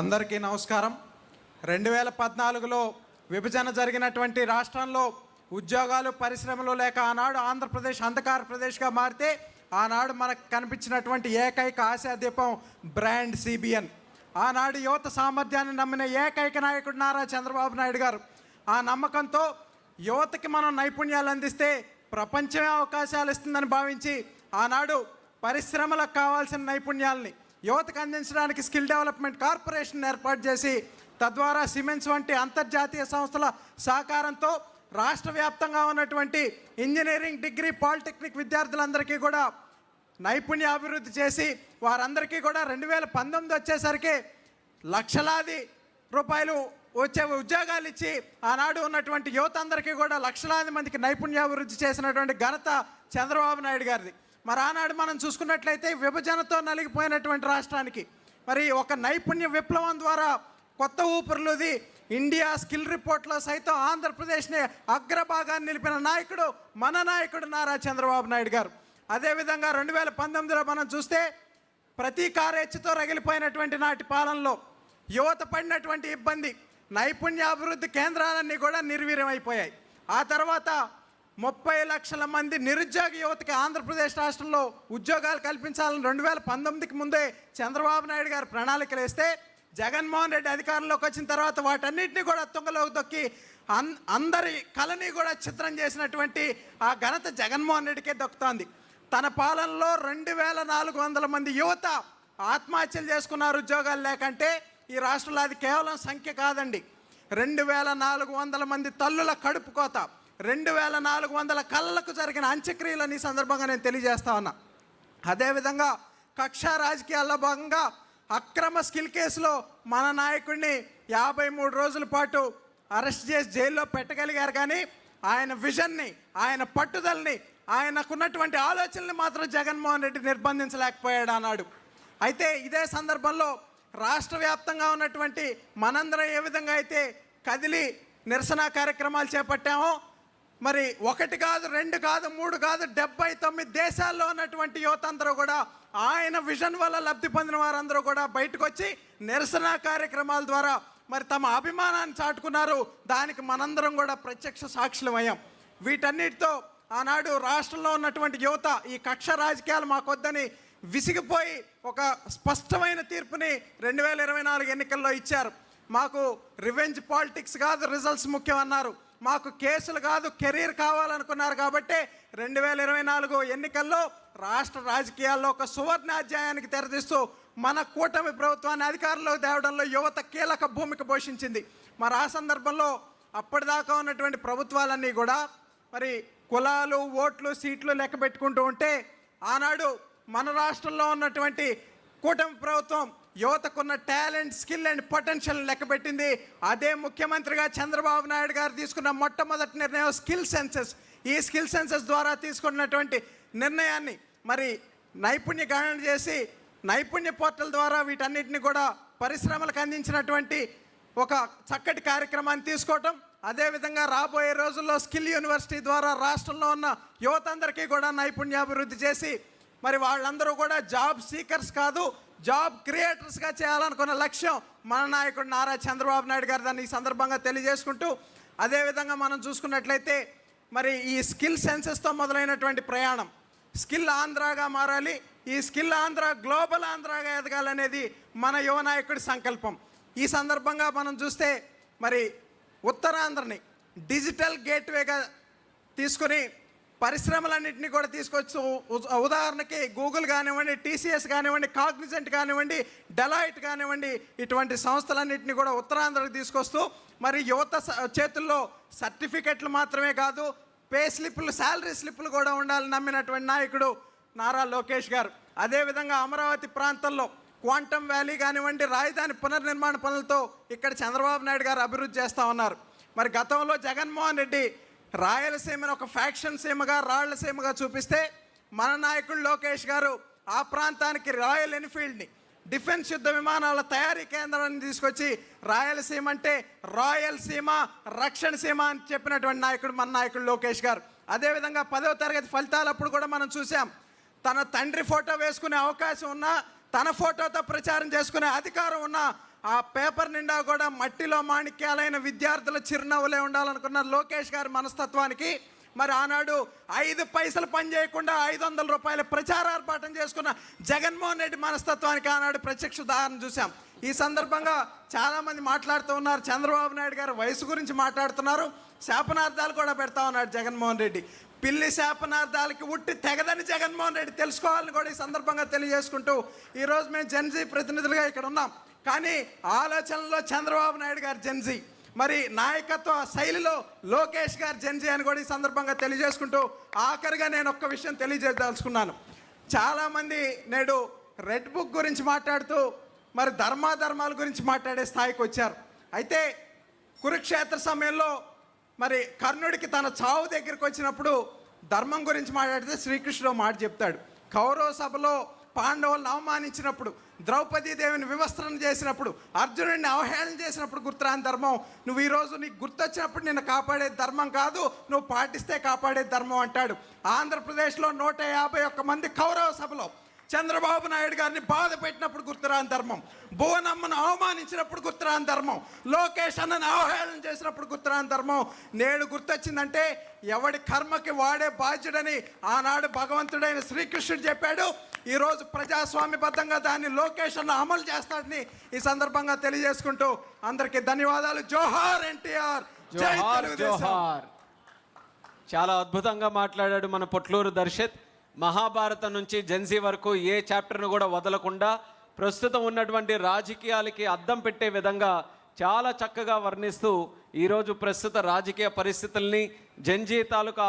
అందరికీ నమస్కారం. 2014లో విభజన జరిగినటువంటి రాష్ట్రంలో ఉద్యోగాలు పరిశ్రమలు లేక ఆనాడు ఆంధ్రప్రదేశ్ అంధకార ప్రదేశ్గా మారితే ఆనాడు మనకు కనిపించినటువంటి ఏకైక ఆశాదీపం బ్రాండ్ సిబిఎన్. ఆనాడు యువత సామర్థ్యాన్ని నమ్మిన ఏకైక నాయకుడు నారా చంద్రబాబు నాయుడు గారు. ఆ నమ్మకంతో యువతకి మనం నైపుణ్యాలు అందిస్తే ప్రపంచమే అవకాశాలు ఇస్తుందని భావించి ఆనాడు పరిశ్రమలకు కావాల్సిన నైపుణ్యాలని యువతకు అందించడానికి స్కిల్ డెవలప్మెంట్ కార్పొరేషన్ ఏర్పాటు చేసి తద్వారా సిమెన్స్ వంటి అంతర్జాతీయ సంస్థల సహకారంతో రాష్ట్ర వ్యాప్తంగా ఉన్నటువంటి ఇంజనీరింగ్, డిగ్రీ, పాలిటెక్నిక్ విద్యార్థులందరికీ కూడా నైపుణ్య అభివృద్ధి చేసి వారందరికీ కూడా 2019 వచ్చేసరికి లక్షలాది రూపాయలు వచ్చే ఉద్యోగాలు ఇచ్చి ఆనాడు ఉన్నటువంటి యువత అందరికీ కూడా లక్షలాది మందికి నైపుణ్యాభివృద్ధి చేసినటువంటి ఘనత చంద్రబాబు నాయుడు గారిది. మరి ఆనాడు మనం చూసుకున్నట్లయితే విభజనతో నలిగిపోయినటువంటి రాష్ట్రానికి మరి ఒక నైపుణ్య విప్లవం ద్వారా కొత్త ఊపిరులుది ఇండియా స్కిల్ రిపోర్ట్లో సైతం ఆంధ్రప్రదేశ్ని అగ్రభాగాన్ని నిలిపిన నాయకుడు మన నాయకుడు నారా చంద్రబాబు నాయుడు గారు. అదేవిధంగా 2019లో మనం చూస్తే ప్రతీకారేచ్ఛతో రగిలిపోయినటువంటి నాటి పాలనలో యువత పడినటువంటి ఇబ్బంది, నైపుణ్యాభివృద్ధి కేంద్రాలన్నీ కూడా నిర్వీర్యమైపోయాయి. ఆ తర్వాత 30 లక్షల మంది నిరుద్యోగ యువతకి ఆంధ్రప్రదేశ్ రాష్ట్రంలో ఉద్యోగాలు కల్పించాలని 2019కి ముందే చంద్రబాబు నాయుడు గారు ప్రణాళికలు వేస్తే జగన్మోహన్ రెడ్డి అధికారంలోకి వచ్చిన తర్వాత వాటన్నిటిని కూడా తుంగలోకి దొక్కి అందరి కళని కూడా చిత్రం చేసినటువంటి ఆ ఘనత జగన్మోహన్ రెడ్డికే దొక్కుతోంది. తన పాలనలో 2400 మంది యువత ఆత్మహత్యలు చేసుకున్నారు ఉద్యోగాలు లేకంటే. ఈ రాష్ట్రంలో అది కేవలం సంఖ్య కాదండి, 2400 మంది తల్లుల కడుపు కోత, 2400 కళ్ళకు జరిగిన అంత్యక్రియలని సందర్భంగా నేను తెలియజేస్తా ఉన్నా. అదేవిధంగా కక్ష రాజకీయాల్లో భాగంగా అక్రమ స్కిల్ కేసులో మన నాయకుడిని 53 రోజుల పాటు అరెస్ట్ చేసి జైల్లో పెట్టగలిగారు. కానీ ఆయన విజన్ని, ఆయన పట్టుదలని, ఆయనకున్నటువంటి ఆలోచనలు మాత్రం జగన్మోహన్ రెడ్డి నిర్బంధించలేకపోయాడు అన్నాడు. అయితే ఇదే సందర్భంలో రాష్ట్ర వ్యాప్తంగా ఉన్నటువంటి మనందరం ఏ విధంగా అయితే కదిలి నిరసన కార్యక్రమాలు చేపట్టామో, మరి 1 కాదు, 2 కాదు, 3 కాదు, 79 దేశాల్లో ఉన్నటువంటి యువత అందరూ కూడా ఆయన విజన్ వల్ల లబ్ధి పొందిన వారందరూ కూడా బయటకు వచ్చి నిరసన కార్యక్రమాల ద్వారా మరి తమ అభిమానాన్ని చాటుకున్నారు. దానికి మనందరం కూడా ప్రత్యక్ష సాక్షులమయ్యాం. వీటన్నిటితో ఆనాడు రాష్ట్రంలో ఉన్నటువంటి యువత ఈ కక్ష రాజకీయాలు మాకొద్దని విసిగిపోయి ఒక స్పష్టమైన తీర్పుని 2024 ఎన్నికల్లో ఇచ్చారు. మాకు రివెంజ్ పాలిటిక్స్ కాదు, రిజల్ట్స్ ముఖ్యం అన్నారు. మాకు కేసులు కాదు, కెరీర్ కావాలనుకున్నారు. కాబట్టి 2024 ఎన్నికల్లో రాష్ట్ర రాజకీయాల్లో ఒక సువర్ణాధ్యాయానికి తెరదీస్తూ మన కూటమి ప్రభుత్వాన్ని అధికారంలోకి తేవడంలో యువత కీలక భూమిక పోషించింది. మరి ఆ సందర్భంలో అప్పటిదాకా ఉన్నటువంటి ప్రభుత్వాలన్నీ కూడా మరి కులాలు, ఓట్లు, సీట్లు లెక్క పెట్టుకుంటూ ఉంటే ఆనాడు మన రాష్ట్రంలో ఉన్నటువంటి కూటమి ప్రభుత్వం యువతకున్న టాలెంట్, స్కిల్ అండ్ పొటెన్షియల్ లెక్కబెట్టింది. అదే ముఖ్యమంత్రిగా చంద్రబాబు నాయుడు గారు తీసుకున్న మొట్టమొదటి నిర్ణయం స్కిల్ సెన్సెస్. ఈ స్కిల్ సెన్సెస్ ద్వారా తీసుకున్నటువంటి నిర్ణయాన్ని మరి నైపుణ్య గణన చేసి నైపుణ్య పోర్టల్ ద్వారా వీటన్నిటిని కూడా పరిశ్రమలకు అందించినటువంటి ఒక చక్కటి కార్యక్రమాన్ని తీసుకోవటం. అదేవిధంగా రాబోయే రోజుల్లో స్కిల్ యూనివర్సిటీ ద్వారా రాష్ట్రంలో ఉన్న యువత అందరికీ కూడా నైపుణ్యాభివృద్ధి చేసి మరి వాళ్ళందరూ కూడా జాబ్ సీకర్స్ కాదు, జాబ్ క్రియేటర్స్గా చేయాలనుకున్న లక్ష్యం మన నాయకుడు నారా చంద్రబాబు నాయుడు గారు. దాన్ని ఈ సందర్భంగా తెలియజేసుకుంటూ అదేవిధంగా మనం చూసుకున్నట్లయితే మరి ఈ స్కిల్ సెన్సెస్తో మొదలైనటువంటి ప్రయాణం స్కిల్ ఆంధ్రాగా మారాలి. ఈ స్కిల్ ఆంధ్ర గ్లోబల్ ఆంధ్రాగా ఎదగాలనేది మన యువ నాయకుడి సంకల్పం. ఈ సందర్భంగా మనం చూస్తే మరి ఉత్తరాంధ్రని డిజిటల్ గేట్వేగా తీసుకుని పరిశ్రమలన్నింటినీ కూడా తీసుకొచ్చు. ఉదాహరణకి గూగుల్ కానివ్వండి, టీసీఎస్ కానివ్వండి, కాగ్నిజెంట్ కానివ్వండి, డెలాయిట్ కానివ్వండి, ఇటువంటి సంస్థలన్నింటినీ కూడా ఉత్తరాంధ్రకు తీసుకొస్తూ మరి యువత చేతుల్లో సర్టిఫికెట్లు మాత్రమే కాదు, పే స్లిప్పులు, శాలరీ స్లిప్పులు కూడా ఉండాలని నమ్మినటువంటి నాయకుడు నారా లోకేష్ గారు. అదేవిధంగా అమరావతి ప్రాంతంలో క్వాంటమ్ వ్యాలీ కానివ్వండి, రాజధాని పునర్నిర్మాణ పనులతో ఇక్కడ చంద్రబాబు నాయుడు గారు అభివృద్ధి చేస్తూ ఉన్నారు. మరి గతంలో జగన్మోహన్ రెడ్డి రాయలసీమను ఒక ఫ్యాక్షన్ సీమగా, రాళ్ల సీమగా చూపిస్తే మన నాయకుడు లోకేష్ గారు ఆ ప్రాంతానికి రాయల్ ఎన్ఫీల్డ్ని, డిఫెన్స్ యుద్ధ విమానాల తయారీ కేంద్రాన్ని తీసుకొచ్చి రాయలసీమ అంటే రాయల్ సీమ, రక్షణ సీమ అని చెప్పినటువంటి నాయకుడు మన నాయకుడు లోకేష్ గారు. అదేవిధంగా 10వ తరగతి ఫలితాలప్పుడు కూడా మనం చూసాం, తన తండ్రి ఫోటో వేసుకునే అవకాశం ఉన్నా తన ఫోటోతో ప్రచారం చేసుకునే అధికారం ఉన్న ఆ పేపర్ నిండా కూడా మట్టిలో మాణిక్యాలైన విద్యార్థుల చిరునవ్వులే ఉండాలనుకున్న లోకేష్ గారి మనస్తత్వానికి మరి ఆనాడు 5 పైసలు పని చేయకుండా 500 రూపాయల ప్రచారార్పాటం చేసుకున్న జగన్మోహన్ రెడ్డి మనస్తత్వానికి ఆనాడు ప్రత్యక్ష ఉదాహరణ చూసాం. ఈ సందర్భంగా చాలామంది మాట్లాడుతూ ఉన్నారు. చంద్రబాబు నాయుడు గారు వయసు గురించి మాట్లాడుతున్నారు, శాపనార్థాలు కూడా పెడతా ఉన్నాడు జగన్మోహన్ రెడ్డి. పిల్లి శాపనార్థాలకి ఉట్టి తెగదని జగన్మోహన్ రెడ్డి తెలుసుకోవాలని కూడా ఈ సందర్భంగా తెలియజేసుకుంటూ ఈరోజు మేము జెన్జీ ప్రతినిధులుగా ఇక్కడ ఉన్నాం. కానీ ఆలోచనలో చంద్రబాబు నాయుడు గారు జెన్జీ, మరి నాయకత్వ శైలిలో లోకేష్ గారు జెన్జీ అని కూడా ఈ సందర్భంగా తెలియజేసుకుంటూ ఆఖరిగా నేను ఒక్క విషయం తెలియజేయదలుచుకున్నాను. చాలామంది నేడు రెడ్ బుక్ గురించి మాట్లాడుతూ మరి ధర్మాధర్మాల గురించి మాట్లాడే స్థాయికి వచ్చారు. అయితే కురుక్షేత్ర సమయంలో మరి కర్ణుడికి తన చావు దగ్గరికి వచ్చినప్పుడు ధర్మం గురించి మాట్లాడితే శ్రీకృష్ణుడు మాట చెప్తాడు. కౌరవ సభలో పాండవులను అవమానించినప్పుడు, ద్రౌపదీదేవిని వివస్త్రణ చేసినప్పుడు, అర్జునుడిని అవహేళన చేసినప్పుడు గుర్తురాని ధర్మం నువ్వు ఈరోజు నీకు గుర్తొచ్చినప్పుడు నిన్ను కాపాడే ధర్మం కాదు, నువ్వు పాటిస్తే కాపాడే ధర్మం అంటాడు. ఆంధ్రప్రదేశ్లో 151 మంది కౌరవ సభలో చంద్రబాబు నాయుడు గారిని బాధ పెట్టినప్పుడు గుర్తురాని ధర్మం, భువనమ్మను అవమానించినప్పుడు గుర్తురాని ధర్మం, లోకేష్ అన్నను అవహేళన చేసినప్పుడు గుర్తురాని ధర్మం నేడు గుర్తొచ్చిందంటే ఎవడి కర్మకి వాడే బాధ్యుడని ఆనాడు భగవంతుడైన శ్రీకృష్ణుడు చెప్పాడు. ఈరోజు ప్రజాస్వామ్యబద్ధంగా దాన్ని లోకేష్ అన్న అమలు చేస్తాడని ఈ సందర్భంగా తెలియజేసుకుంటూ అందరికీ ధన్యవాదాలు. జోహార్ ఎన్టీఆర్, జై తెలుగుదేశం. చాలా అద్భుతంగా మాట్లాడాడు మన పొట్లూరు దర్శత్. మహాభారతం నుంచి జెన్సీ వరకు ఏ చాప్టర్ను కూడా వదలకుండా ప్రస్తుతం ఉన్నటువంటి రాజకీయాలకి అద్దం పెట్టే విధంగా చాలా చక్కగా వర్ణిస్తూ ఈరోజు ప్రస్తుత రాజకీయ పరిస్థితుల్ని, జెన్జీ తాలూకా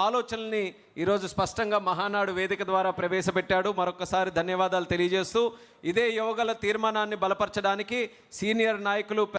ఆలోచనల్ని ఈరోజు స్పష్టంగా మహానాడు వేదిక ద్వారా ప్రవేశపెట్టాడు. మరొకసారి ధన్యవాదాలు తెలియజేస్తూ ఇదే యువగల తీర్మానాన్ని బలపరచడానికి సీనియర్ నాయకులు